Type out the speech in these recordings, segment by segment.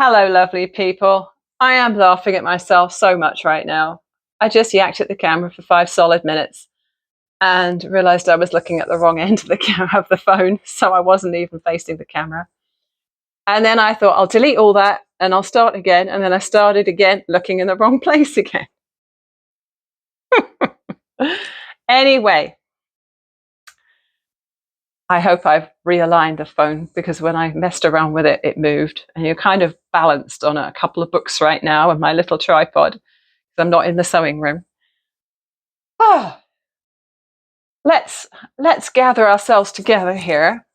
Hello, lovely people. I am laughing at myself so much right now. I just yacked at the camera for 5 solid minutes and realized I was looking at the wrong end of the phone, so I wasn't even facing the camera. And then I thought, I'll delete all that and I'll start again. And then I started again, looking in the wrong place again. Anyway, I hope I've realigned the phone, because when I messed around with it, it moved. And you're kind of balanced on a couple of books right now and my little tripod, because I'm not in the sewing room. Oh, let's gather ourselves together here.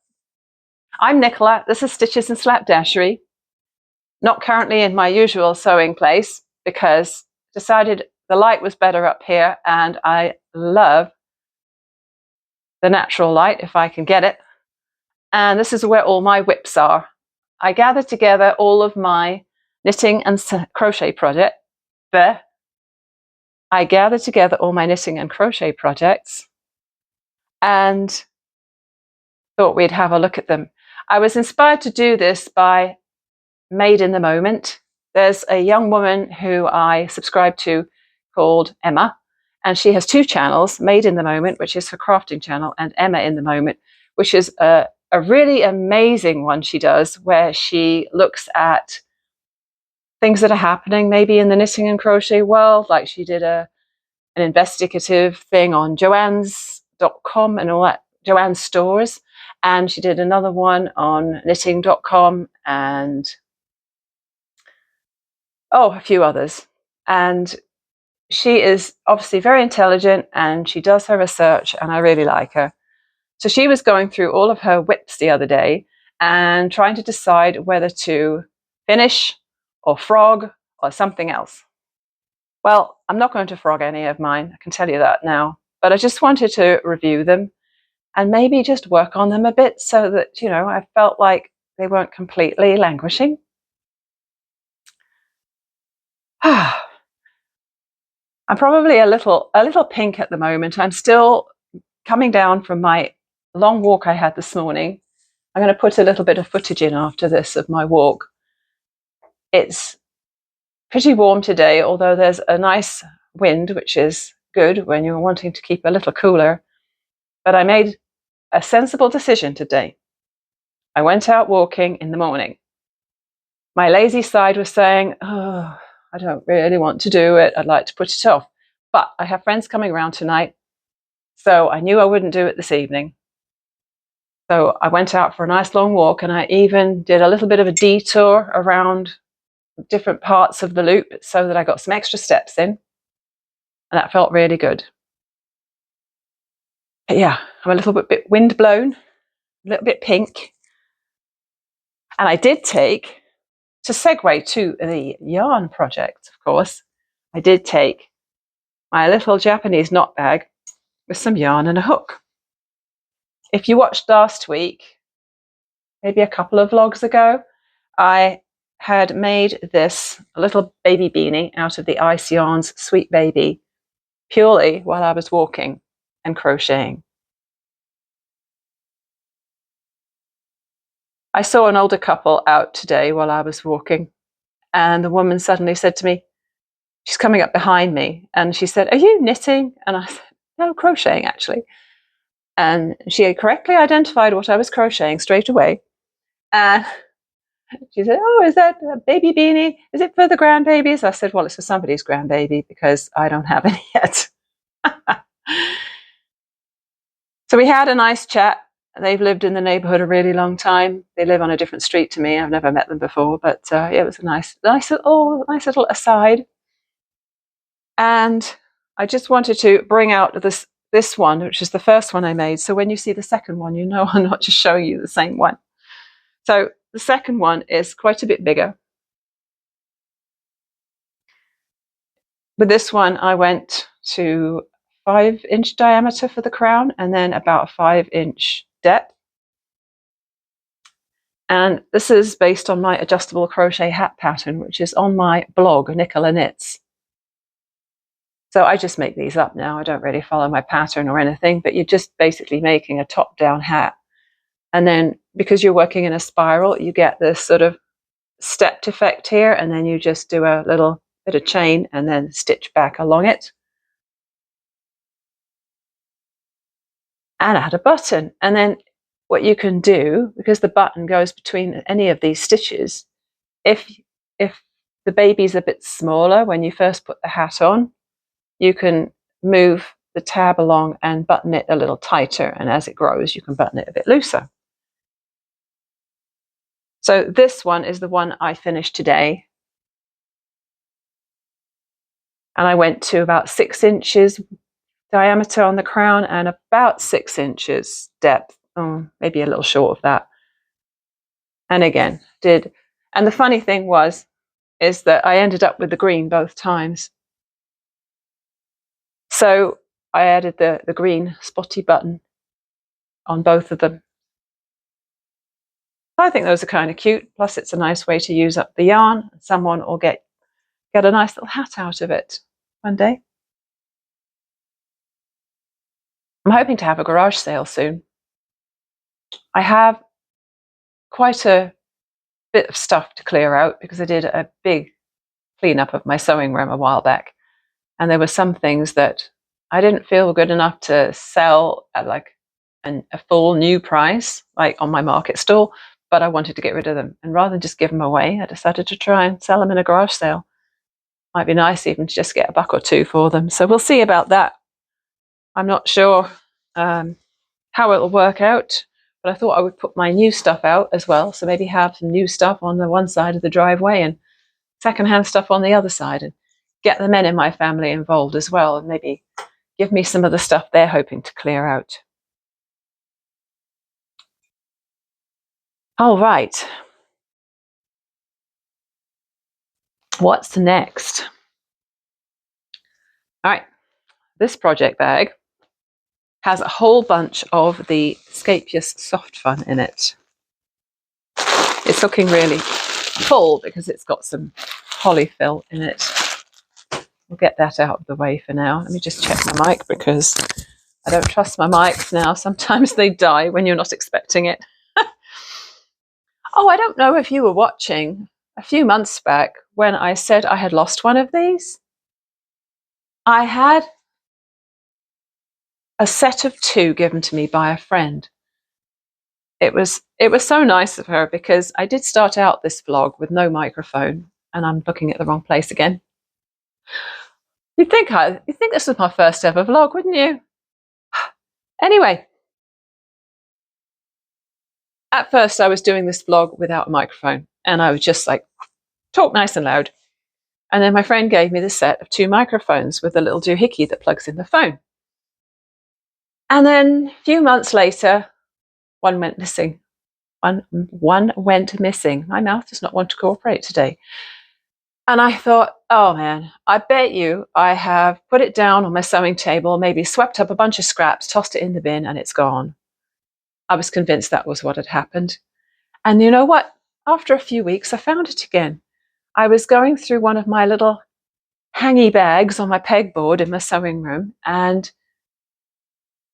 I'm Nicola. This is Stitches and Slapdashery. Not currently in my usual sewing place, because decided the light was better up here, and I love the natural light if I can get it. And this is where all my WIPs are. I gather together all of my knitting and crochet projects. I gather together all my knitting and crochet projects and thought we'd have a look at them. I was inspired to do this by Made in the Moment. There's a young woman who I subscribe to called Emma, and she has 2 channels, Made in the Moment, which is her crafting channel, and Emma in the Moment, which is a really amazing one she does, where she looks at things that are happening maybe in the knitting and crochet world. Like she did an investigative thing on Joann's.com and all that, Joann's stores, and she did another one on knitting.com and a few others. And she is obviously very intelligent and she does her research, and I really like her. So she was going through all of her WIPs the other day and trying to decide whether to finish or frog or something else. Well, I'm not going to frog any of mine, I can tell you that now, but I just wanted to review them and maybe just work on them a bit, so that, you know, I felt like they weren't completely languishing. I'm probably a little pink at the moment. I'm still coming down from my long walk I had this morning. I'm going to put a little bit of footage in after this of my walk. It's pretty warm today, although there's a nice wind, which is good when you're wanting to keep a little cooler. But I made a sensible decision today. I went out walking in the morning. My lazy side was saying, oh, I don't really want to do it. I'd like to put it off. But I have friends coming around tonight, so I knew I wouldn't do it this evening. So I went out for a nice long walk, and I even did a little bit of a detour around different parts of the loop so that I got some extra steps in, and that felt really good. But yeah, I'm a little bit wind blown, a little bit pink. And I did take, to segue to the yarn project, of course, I did take my little Japanese knot bag with some yarn and a hook. If you watched last week, maybe a couple of vlogs ago, I had made this little baby beanie out of the Ice Yarns Sweet Baby purely while I was walking and crocheting. I saw an older couple out today while I was walking, and the woman suddenly said to me, she's coming up behind me, and she said, "Are you knitting?" And I said, "No, crocheting actually." And she had correctly identified what I was crocheting straight away. And she said, "Oh, is that a baby beanie? Is it for the grandbabies?" I said, "Well, it's for somebody's grandbaby because I don't have any yet." So we had a nice chat. They've lived in the neighborhood a really long time. They live on a different street to me. I've never met them before, but yeah, it was a nice little aside. And I just wanted to bring out this one, which is the first one I made. So when you see the second one, you know I'm not just showing you the same one. So the second one is quite a bit bigger. With this one, I went to 5-inch diameter for the crown, and then about a 5-inch depth. And this is based on my adjustable crochet hat pattern, which is on my blog, Nicolaknits. So I just make these up now. I don't really follow my pattern or anything, but you're just basically making a top-down hat. And then because you're working in a spiral, you get this sort of stepped effect here, and then you just do a little bit of chain and then stitch back along it. And add a button. And then what you can do, because the button goes between any of these stitches, if the baby's a bit smaller when you first put the hat on, you can move the tab along and button it a little tighter, and as it grows you can button it a bit looser. So this one is the one I finished today, and I went to about 6 inches diameter on the crown and about 6 inches depth, maybe a little short of that. And again, and the funny thing is that I ended up with the green both times. So I added the green spotty button on both of them. I think those are kind of cute. Plus it's a nice way to use up the yarn. Someone will get a nice little hat out of it one day. I'm hoping to have a garage sale soon. I have quite a bit of stuff to clear out because I did a big cleanup of my sewing room a while back, and there were some things that I didn't feel were good enough to sell at like a full new price, like on my market stall, but I wanted to get rid of them. And rather than just give them away, I decided to try and sell them in a garage sale. Might be nice even to just get $1 or $2 for them. So we'll see about that. I'm not sure how it'll work out, but I thought I would put my new stuff out as well. So maybe have some new stuff on the one side of the driveway and secondhand stuff on the other side, and get the men in my family involved as well, and maybe give me some of the stuff they're hoping to clear out. All right. What's next? All right. This project bag has a whole bunch of the Scapious Soft Fun in it. It's looking really full because it's got some polyfill in it. We'll get that out of the way for now. Let me just check my mic because I don't trust my mics now. Sometimes they die when you're not expecting it. Oh, I don't know if you were watching a few months back when I said I had lost one of these. I had a set of 2 given to me by a friend. It was so nice of her because I did start out this vlog with no microphone, and I'm looking at the wrong place again. You'd think this was my first ever vlog, wouldn't you? Anyway, at first I was doing this vlog without a microphone, and I was just like, talk nice and loud. And then my friend gave me the set of 2 microphones with a little doohickey that plugs in the phone. And then a few months later, one went missing. One went missing. My mouth does not want to cooperate today. And I thought, oh man, I bet you I have put it down on my sewing table, maybe swept up a bunch of scraps, tossed it in the bin, and it's gone. I was convinced that was what had happened. And you know what? After a few weeks, I found it again. I was going through one of my little hangy bags on my pegboard in my sewing room, and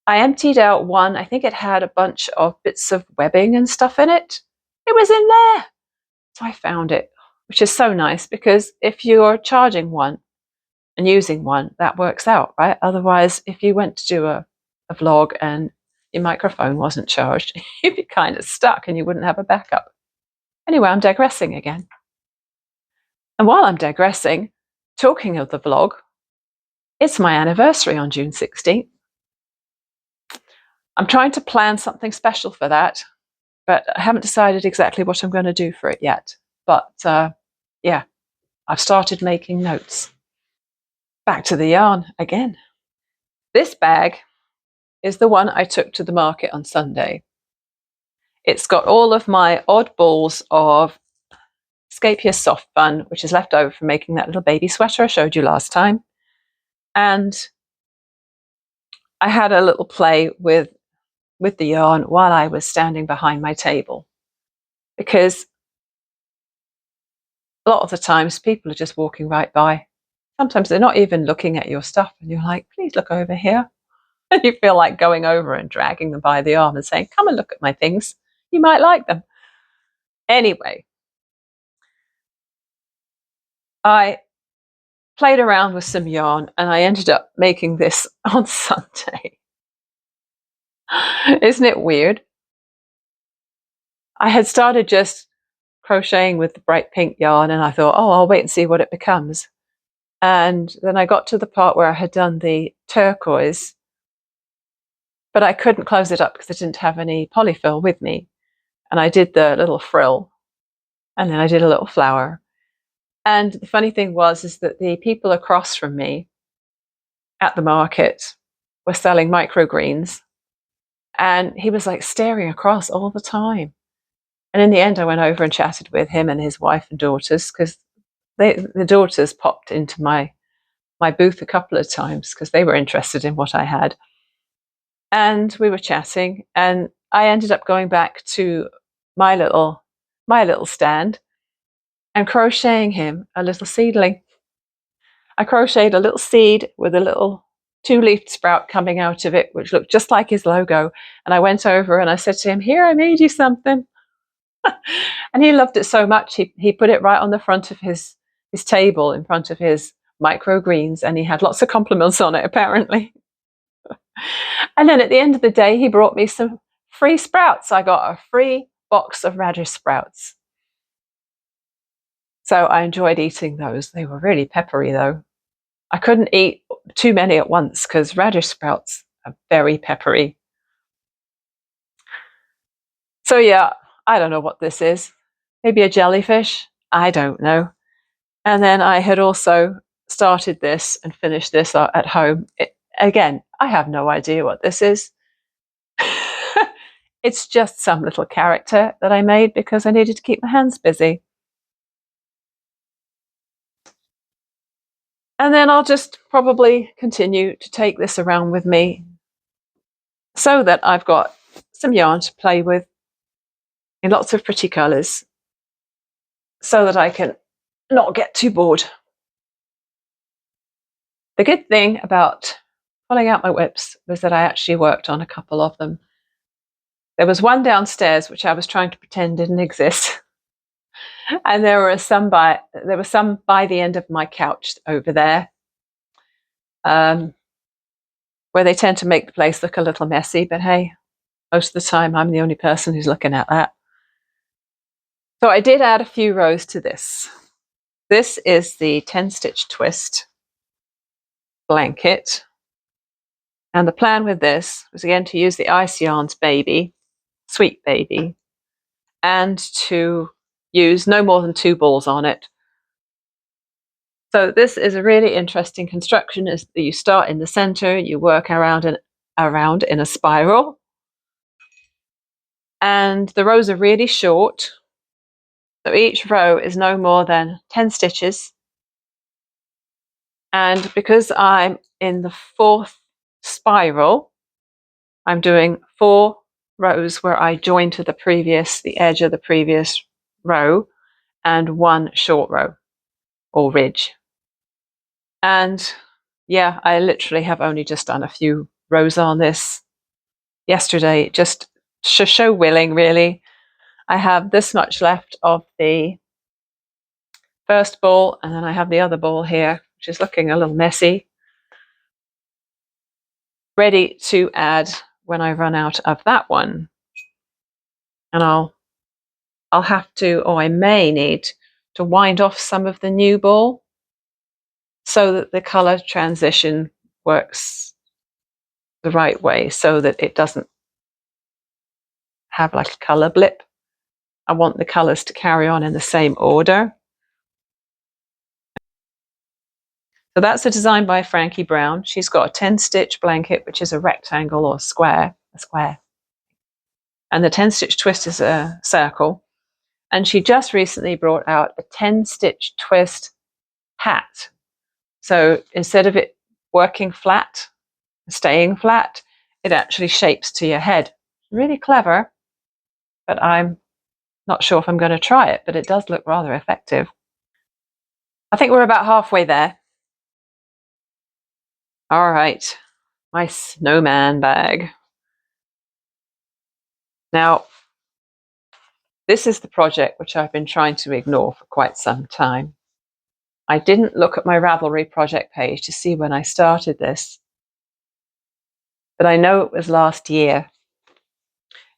I emptied out one. I think it had a bunch of bits of webbing and stuff in it. It was in there. So I found it, which is so nice because if you're charging one and using one, that works out, right? Otherwise, if you went to do a vlog and your microphone wasn't charged, you'd be kind of stuck and you wouldn't have a backup. Anyway, I'm digressing again. And while I'm digressing, talking of the vlog, it's my anniversary on June 16th. I'm trying to plan something special for that, but I haven't decided exactly what I'm going to do for it yet. But yeah, I've started making notes. Back to the yarn again. This bag is the one I took to the market on Sunday. It's got all of my odd balls of Scapious Soft Fun, which is left over from making that little baby sweater I showed you last time. And I had a little play with the yarn while I was standing behind my table, because a lot of the times people are just walking right by. Sometimes they're not even looking at your stuff, and you're like, please look over here. And you feel like going over and dragging them by the arm and saying, come and look at my things. You might like them. Anyway, I played around with some yarn and I ended up making this on Sunday. Isn't it weird? I had started just crocheting with the bright pink yarn and I thought, oh, I'll wait and see what it becomes. And then I got to the part where I had done the turquoise, but I couldn't close it up because I didn't have any polyfill with me. And I did the little frill and then I did a little flower. And the funny thing is that the people across from me at the market were selling microgreens. And he was like staring across all the time. And in the end, I went over and chatted with him and his wife and daughters because the daughters popped into my booth a couple of times because they were interested in what I had. And we were chatting, and I ended up going back to my little stand and crocheting him a little seedling. I crocheted a little seed with a little 2-leaf sprout coming out of it, which looked just like his logo. And I went over and I said to him, "Here, I made you something." And he loved it so much, he put it right on the front of his table in front of his microgreens, and he had lots of compliments on it, apparently. And then at the end of the day, he brought me some free sprouts. I got a free box of radish sprouts. So I enjoyed eating those. They were really peppery, though. I couldn't eat too many at once because radish sprouts are very peppery. So yeah, I don't know what this is. Maybe a jellyfish? I don't know. And then I had also started this and finished this at home. Again, I have no idea what this is. It's just some little character that I made because I needed to keep my hands busy. And then I'll just probably continue to take this around with me so that I've got some yarn to play with in lots of pretty colours so that I can not get too bored. The good thing about pulling out my WIPs was that I actually worked on a couple of them. There was one downstairs which I was trying to pretend didn't exist. And there were some by the end of my couch over there, where they tend to make the place look a little messy, but hey, most of the time I'm the only person who's looking at that. So I did add a few rows to this. This is the 10-stitch twist blanket. And the plan with this was again to use the Ice Yarns Baby, Sweet Baby, and to use no more than 2 balls on it. So this is a really interesting construction. Is that you start in the center, you work around in a spiral, and the rows are really short. So each row is no more than 10 stitches. And because I'm in the 4th spiral, I'm doing 4 rows where I join to the edge of the previous row, and 1 short row or ridge. And yeah, I literally have only just done a few rows on this yesterday, just to show willing, really. I have this much left of the first ball, and then I have the other ball here, which is looking a little messy, ready to add when I run out of that one. And I'll have to, or I may need to wind off some of the new ball so that the color transition works the right way, so that it doesn't have like a color blip. I want the colors to carry on in the same order. So that's a design by Frankie Brown. She's got a 10-stitch blanket, which is a rectangle or a square. And the 10-stitch twist is a circle. And she just recently brought out a 10-stitch twist hat. So instead of it working flat, staying flat, it actually shapes to your head. Really clever, but I'm not sure if I'm going to try it, but it does look rather effective. I think we're about halfway there. All right, my snowman bag. Now, this is the project which I've been trying to ignore for quite some time. I didn't look at my Ravelry project page to see when I started this, but I know it was last year.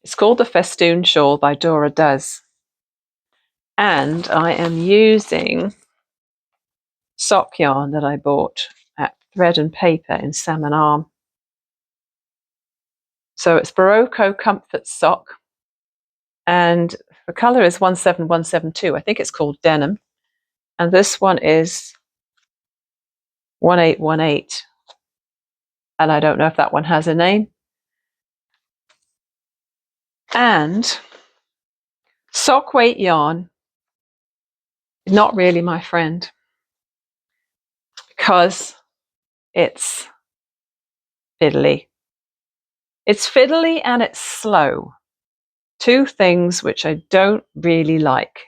It's called the Festoon Shawl by DoraDoes. And I am using sock yarn that I bought at Thread and Paper in Salmon Arm. So it's Barocco Comfort Sock, and the colour is 17172. I think it's called Denim. And this one is 1818. And I don't know if that one has a name. And sock weight yarn is not really my friend because it's fiddly. It's fiddly and it's slow. Two things which I don't really like.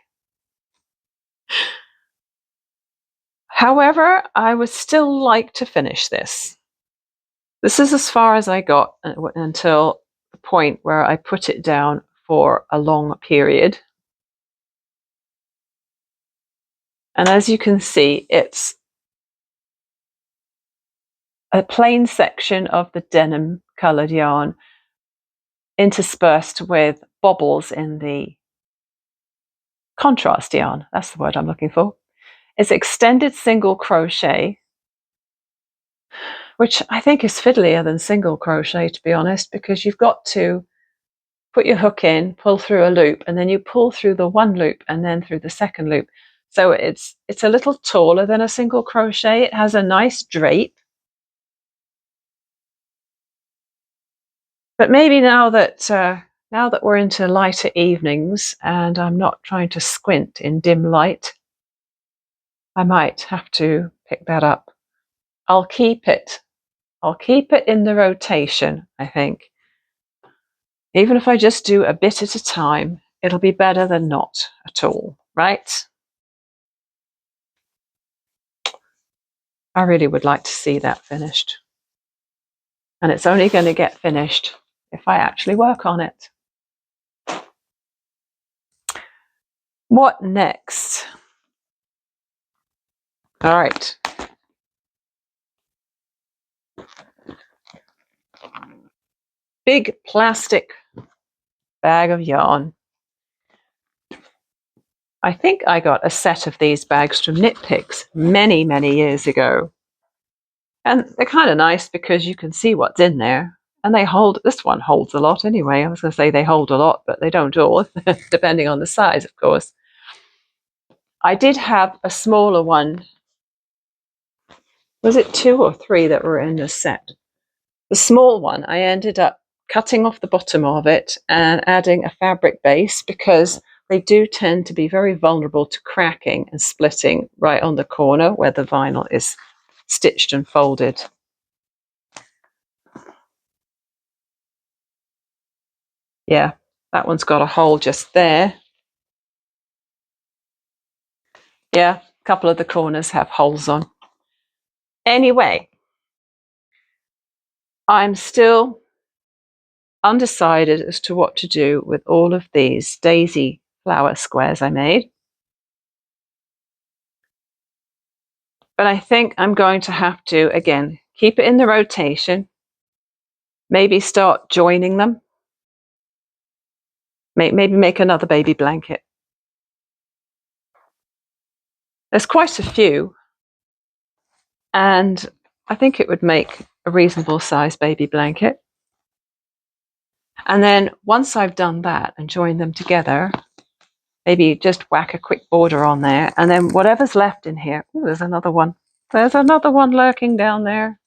However, I would still like to finish this. This is as far as I got until the point where I put it down for a long period. And as you can see, it's a plain section of the denim coloured yarn interspersed with bobbles in the contrast yarn. That's the word I'm looking for. It's extended single crochet, which I think is fiddlier than single crochet, to be honest, because you've got to put your hook in, pull through a loop, and then you pull through the one loop and then through the second loop. So it's a little taller than a single crochet. It has a nice drape. But maybe now that we're into lighter evenings and I'm not trying to squint in dim light, I might have to pick that up. I'll keep it in the rotation, I think. Even if I just do a bit at a time, it'll be better than not at all, right? I really would like to see that finished. And it's only going to get finished if I actually work on it. What next? All right. Big plastic bag of yarn. I think I got a set of these bags from Knit Picks many, many years ago. And they're kind of nice because you can see what's in there. And they hold, this one holds a lot anyway. I was going to say they hold a lot, but they don't all, depending on the size, of course. I did have a smaller one. Was it 2 or 3 that were in the set? The small one, I ended up cutting off the bottom of it and adding a fabric base because they do tend to be very vulnerable to cracking and splitting right on the corner where the vinyl is stitched and folded. Yeah, that one's got a hole just there. Yeah, a couple of the corners have holes on. Anyway, I'm still undecided as to what to do with all of these daisy flower squares I made. But I think I'm going to have to, again, keep it in the rotation, maybe start joining them, maybe make another baby blanket. There's quite a few, and I think it would make a reasonable size baby blanket. And then once I've done that and joined them together, maybe just whack a quick border on there, and then whatever's left in here. Ooh, there's another one. There's another one lurking down there.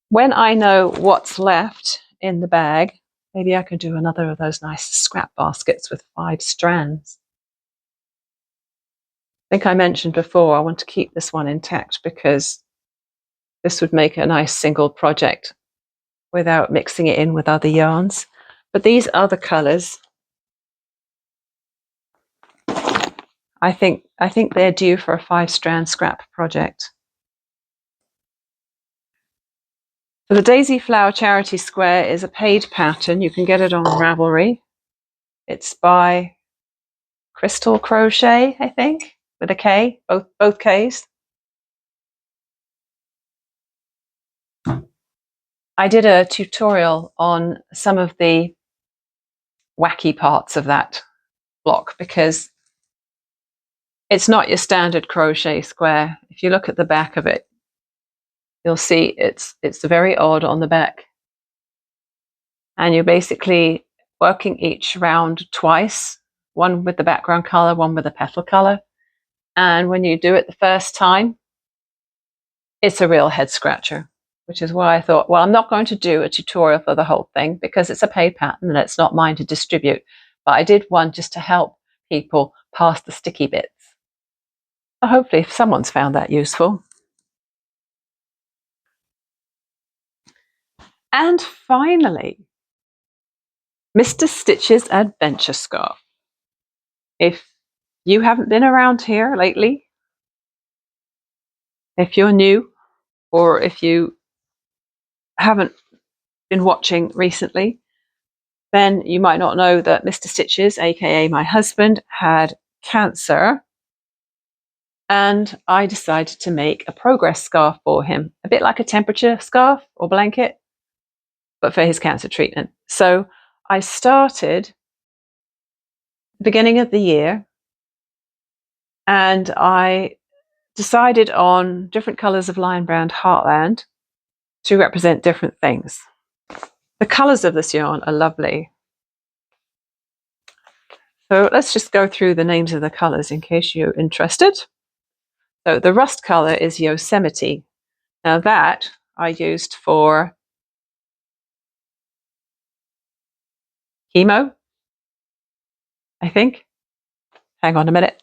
When I know what's left in the bag, maybe I could do another of those nice scrap baskets with 5 strands. I think I mentioned before I want to keep this one intact because this would make a nice single project without mixing it in with other yarns. But these other colours, I think they're due for a 5-strand scrap project. So the Daisy Flower Charity Square is a paid pattern. You can get it on Ravelry. It's by Krystal Crochet, I think, with a K, both Ks. I did a tutorial on some of the wacky parts of that block because it's not your standard crochet square. If you look at the back of it, you'll see it's very odd on the back. And you're basically working each round twice, one with the background color, one with the petal color. And when you do it the first time, it's a real head scratcher, which is why I thought, well, I'm not going to do a tutorial for the whole thing because it's a paid pattern and it's not mine to distribute. But I did one just to help people past the sticky bits. So hopefully someone's found that useful. And finally, Mr. Stitch's Adventure Scarf. If you haven't been around here lately, if you're new, or if you haven't been watching recently, then you might not know that Mr. Stitches, aka my husband, had cancer, and I decided to make a progress scarf for him, a bit like a temperature scarf or blanket, but for his cancer treatment. So I started the beginning of the year, and I decided on different colors of Lion Brand Heartland to represent different things. The colors of this yarn are lovely. So let's just go through the names of the colors in case you're interested. So the rust color is Yosemite. Now that I used for chemo, I think. Hang on a minute.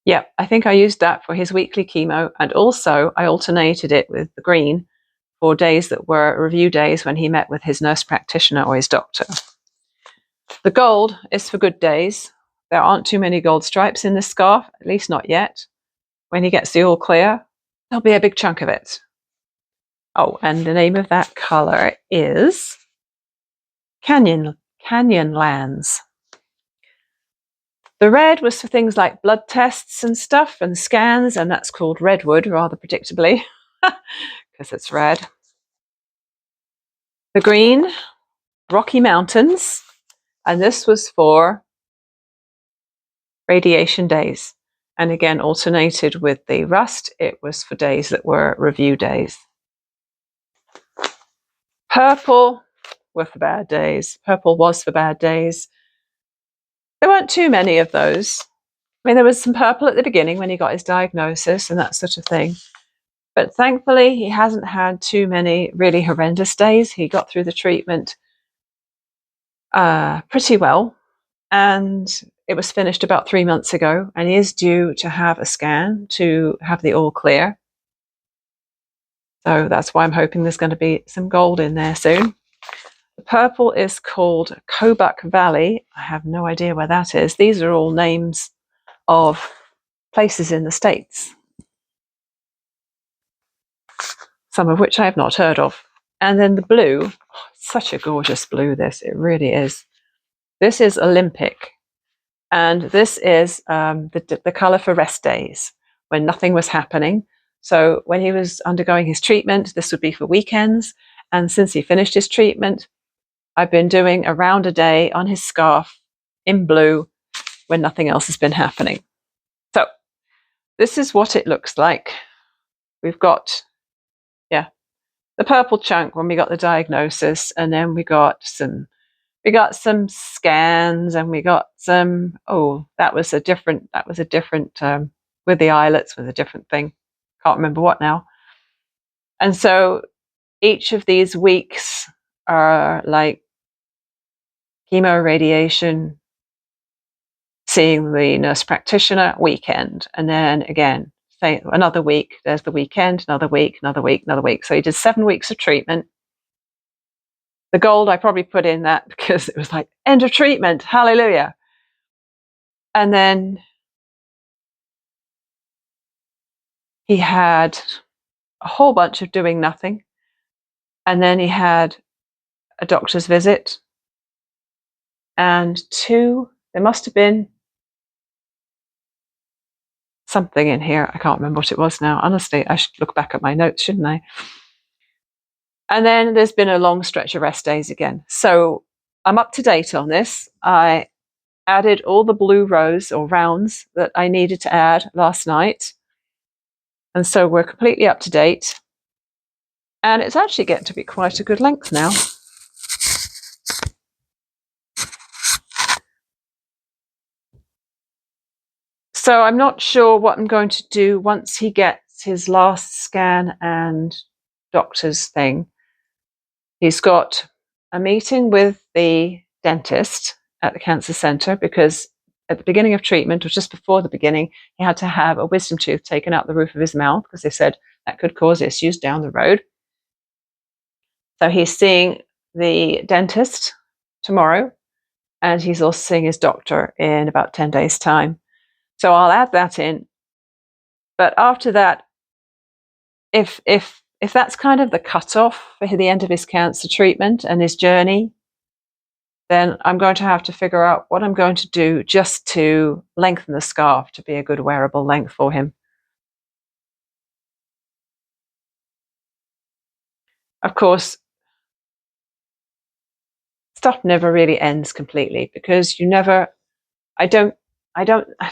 Yeah, I think I used that for his weekly chemo, and also I alternated it with the green for days that were review days when he met with his nurse practitioner or his doctor. The gold is for good days. There aren't too many gold stripes in this scarf, at least not yet. When he gets the all clear, there'll be a big chunk of it. Oh, and the name of that color is Canyonlands. The red was for things like blood tests and stuff and scans, and that's called redwood rather predictably because it's red. The green, Rocky Mountains, and this was for radiation days. And again, alternated with the rust, it was for days that were review days. Purple were for bad days. Purple was for bad days. There weren't too many of those. I mean, there was some purple at the beginning when he got his diagnosis and that sort of thing. But thankfully, he hasn't had too many really horrendous days. He got through the treatment pretty well. And it was finished about 3 months ago. And he is due to have a scan to have the all clear. So that's why I'm hoping there's going to be some gold in there soon. The purple is called Kobuk Valley. I have no idea where that is. These are all names of places in the States, some of which I have not heard of. And then the blue, such a gorgeous blue this, it really is. This is Olympic, and this is the colour for rest days, when nothing was happening. So when he was undergoing his treatment, this would be for weekends, and since he finished his treatment, I've been doing a round a day on his scarf in blue when nothing else has been happening. So this is what it looks like. We've got, yeah, the purple chunk when we got the diagnosis, and then we got some scans, and we got some, that was a different with the eyelets was a different thing. Can't remember what now. And so each of these weeks are like chemo, radiation, seeing the nurse practitioner, weekend, and then again, say another week, there's the weekend, another week, another week, another week. So he did 7 weeks of treatment. The gold, I probably put in that because it was like, end of treatment, hallelujah. And then he had a whole bunch of doing nothing. And then he had a doctor's visit. And there must have been something in here. I can't remember what it was now. Honestly, I should look back at my notes, shouldn't I? And then there's been a long stretch of rest days again. So I'm up to date on this. I added all the blue rows or rounds that I needed to add last night. And so we're completely up to date. And it's actually getting to be quite a good length now. So I'm not sure what I'm going to do once he gets his last scan and doctor's thing. He's got a meeting with the dentist at the cancer center because at the beginning of treatment, or just before the beginning, he had to have a wisdom tooth taken out the roof of his mouth because they said that could cause issues down the road. So he's seeing the dentist tomorrow, and he's also seeing his doctor in about 10 days' time. So I'll add that in. But after that, if that's kind of the cutoff for the end of his cancer treatment and his journey, then I'm going to have to figure out what I'm going to do just to lengthen the scarf to be a good wearable length for him. Of course, stuff never really ends completely because I don't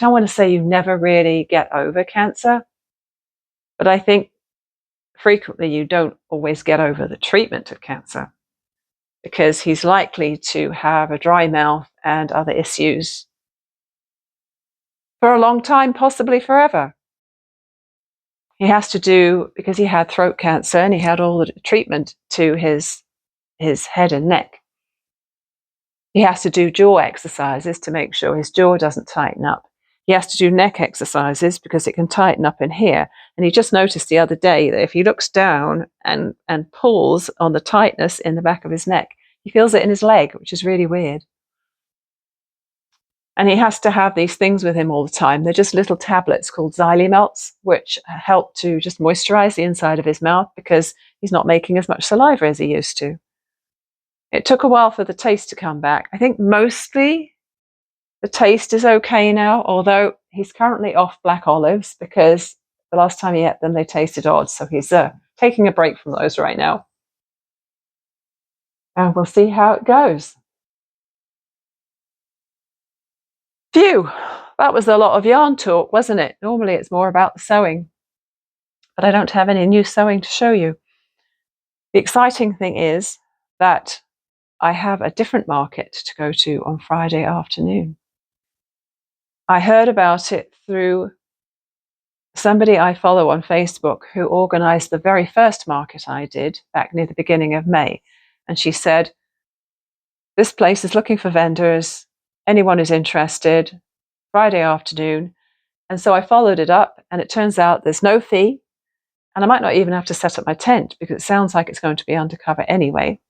want to say you never really get over cancer, but I think frequently you don't always get over the treatment of cancer because he's likely to have a dry mouth and other issues for a long time, possibly forever. He has to do, because he had throat cancer and he had all the treatment to his head and neck, he has to do jaw exercises to make sure his jaw doesn't tighten up. He has to do neck exercises because it can tighten up in here. And he just noticed the other day that if he looks down and pulls on the tightness in the back of his neck, he feels it in his leg, which is really weird. And he has to have these things with him all the time. They're just little tablets called xylee melts, which help to just moisturize the inside of his mouth because he's not making as much saliva as he used to. It took a while for the taste to come back. I think mostly the taste is okay now, although he's currently off black olives because the last time he ate them, they tasted odd. So he's taking a break from those right now. And we'll see how it goes. Phew, that was a lot of yarn talk, wasn't it? Normally it's more about the sewing, but I don't have any new sewing to show you. The exciting thing is that I have a different market to go to on Friday afternoon. I heard about it through somebody I follow on Facebook who organized the very first market I did back near the beginning of May. And she said, this place is looking for vendors, anyone who's interested, Friday afternoon. And so I followed it up, and it turns out there's no fee, and I might not even have to set up my tent because it sounds like it's going to be undercover anyway,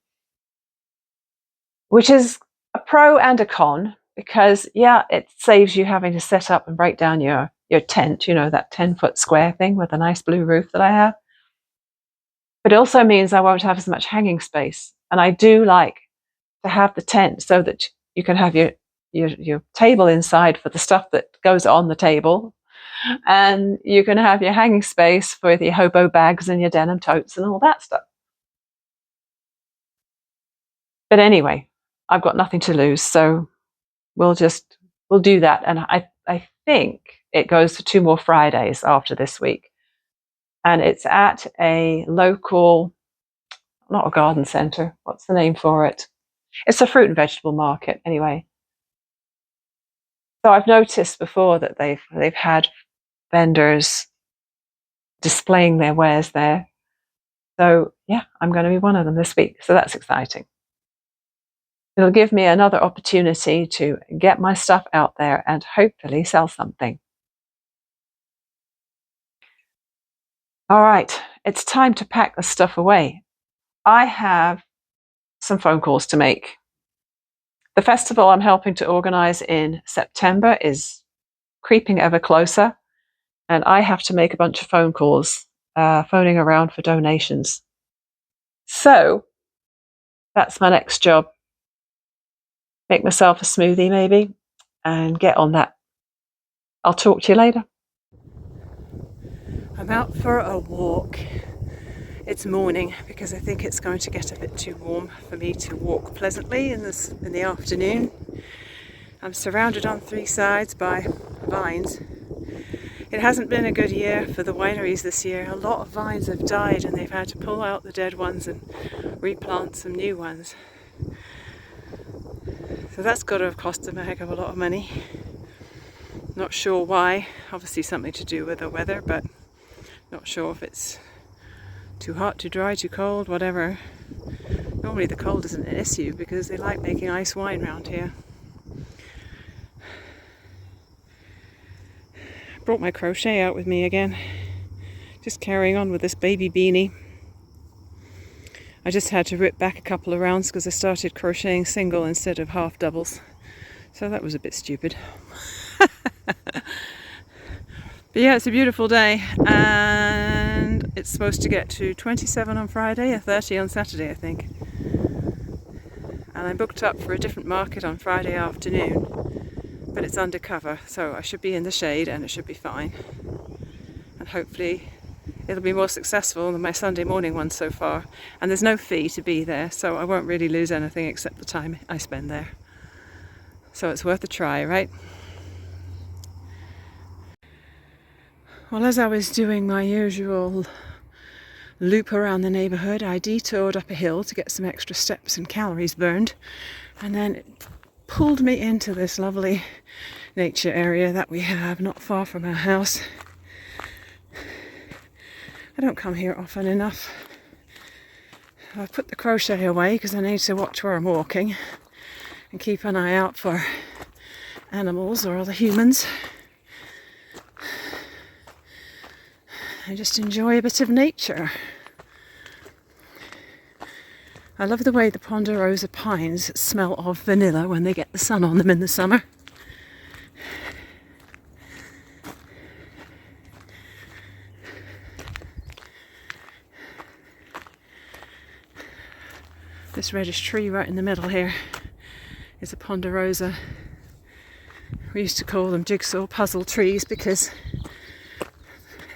which is a pro and a con because, yeah, it saves you having to set up and break down your tent, that 10-foot square thing with a nice blue roof that I have. But it also means I won't have as much hanging space. And I do like to have the tent so that you can have your table inside for the stuff that goes on the table. And you can have your hanging space for your hobo bags and your denim totes and all that stuff. But anyway, I've got nothing to lose, so we'll do that. And I think it goes for 2 more Fridays after this week. And it's at a local, not a garden centre, what's the name for it? It's a fruit and vegetable market anyway. So I've noticed before that they've had vendors displaying their wares there. So yeah, I'm going to be one of them this week. So that's exciting. It'll give me another opportunity to get my stuff out there and hopefully sell something. All right, it's time to pack the stuff away. I have some phone calls to make. The festival I'm helping to organize in September is creeping ever closer, and I have to make a bunch of phone calls, phoning around for donations. So that's my next job. Make myself a smoothie maybe and get on that. I'll talk to you later. I'm out for a walk. It's morning because I think it's going to get a bit too warm for me to walk pleasantly in the afternoon. I'm surrounded on three sides by vines. It hasn't been a good year for the wineries this year. A lot of vines have died and they've had to pull out the dead ones and replant some new ones. So that's got to have cost them a heck of a lot of money. Not sure why. Obviously something to do with the weather, but not sure if it's too hot, too dry, too cold, whatever. Normally the cold isn't an issue because they like making ice wine around here. Brought my crochet out with me again. Just carrying on with this baby beanie. I just had to rip back a couple of rounds because I started crocheting single instead of half doubles. So that was a bit stupid. But yeah, it's a beautiful day and it's supposed to get to 27 on Friday and 30 on Saturday, I think. And I'm booked up for a different market on Friday afternoon, but it's undercover, so I should be in the shade and it should be fine. And hopefully it'll be more successful than my Sunday morning one so far. And there's no fee to be there, so I won't really lose anything except the time I spend there. So it's worth a try, right? Well, as I was doing my usual loop around the neighbourhood, I detoured up a hill to get some extra steps and calories burned, and then it pulled me into this lovely nature area that we have not far from our house. I don't come here often enough. I've put the crochet away because I need to watch where I'm walking and keep an eye out for animals or other humans. I just enjoy a bit of nature. I love the way the ponderosa pines smell of vanilla when they get the sun on them in the summer. This reddish tree right in the middle here is a ponderosa. We used to call them jigsaw puzzle trees because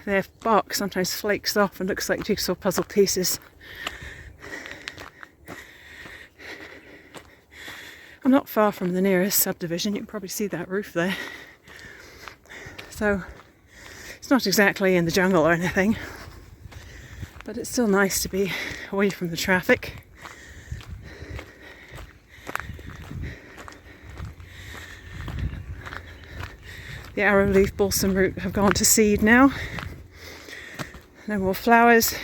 their bark sometimes flakes off and looks like jigsaw puzzle pieces. I'm not far from the nearest subdivision. You can probably see that roof there. So it's not exactly in the jungle or anything, but it's still nice to be away from the traffic. The arrowleaf balsam root have gone to seed now. No more flowers.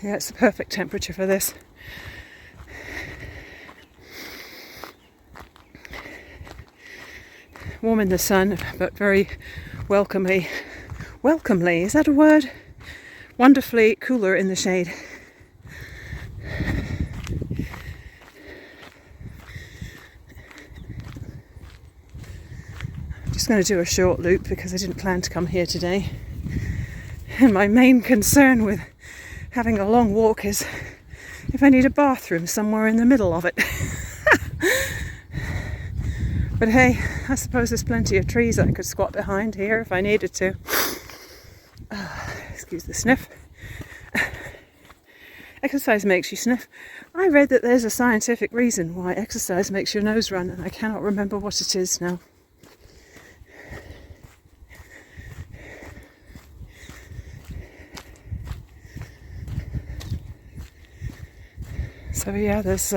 Yeah, it's the perfect temperature for this. Warm in the sun, but very welcomely, is that a word? Wonderfully cooler in the shade. Going to do a short loop because I didn't plan to come here today, and my main concern with having a long walk is if I need a bathroom somewhere in the middle of it. But hey, I suppose there's plenty of trees I could squat behind here if I needed to. Excuse the sniff. Exercise makes you sniff. I read that there's a scientific reason why exercise makes your nose run, and I cannot remember what it is now. So yeah, there's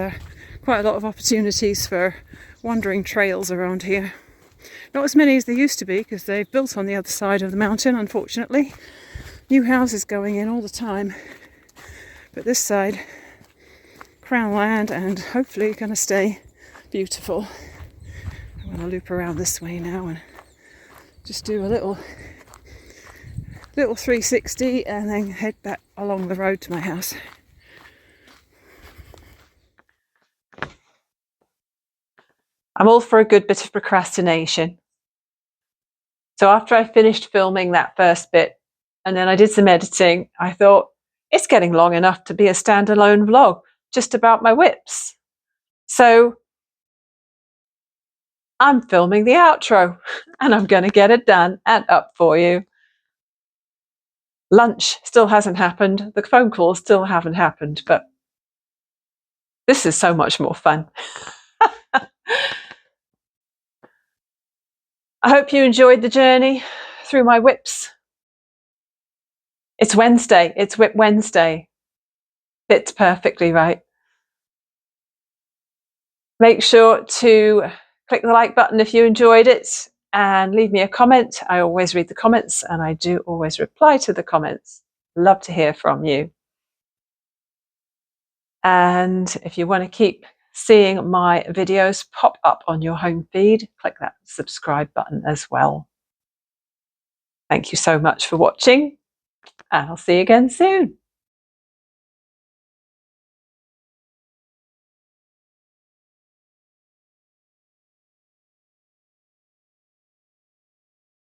quite a lot of opportunities for wandering trails around here. Not as many as there used to be because they've built on the other side of the mountain, unfortunately. New houses going in all the time. But this side, crown land, and hopefully going to stay beautiful. I'm going to loop around this way now and just do a little 360 and then head back along the road to my house. I'm all for a good bit of procrastination. So after I finished filming that first bit, and then I did some editing, I thought, it's getting long enough to be a standalone vlog just about my WIPs. So I'm filming the outro and I'm going to get it done and up for you. Lunch still hasn't happened. The phone calls still haven't happened, but this is so much more fun. I hope you enjoyed the journey through my WIPs. It's Wednesday. It's WIP Wednesday. Fits perfectly, right? Make sure to click the like button if you enjoyed it and leave me a comment. I always read the comments and I do always reply to the comments. Love to hear from you. And if you want to keep seeing my videos pop up on your home feed, click that subscribe button as well. Thank you so much for watching, and I'll see you again soon.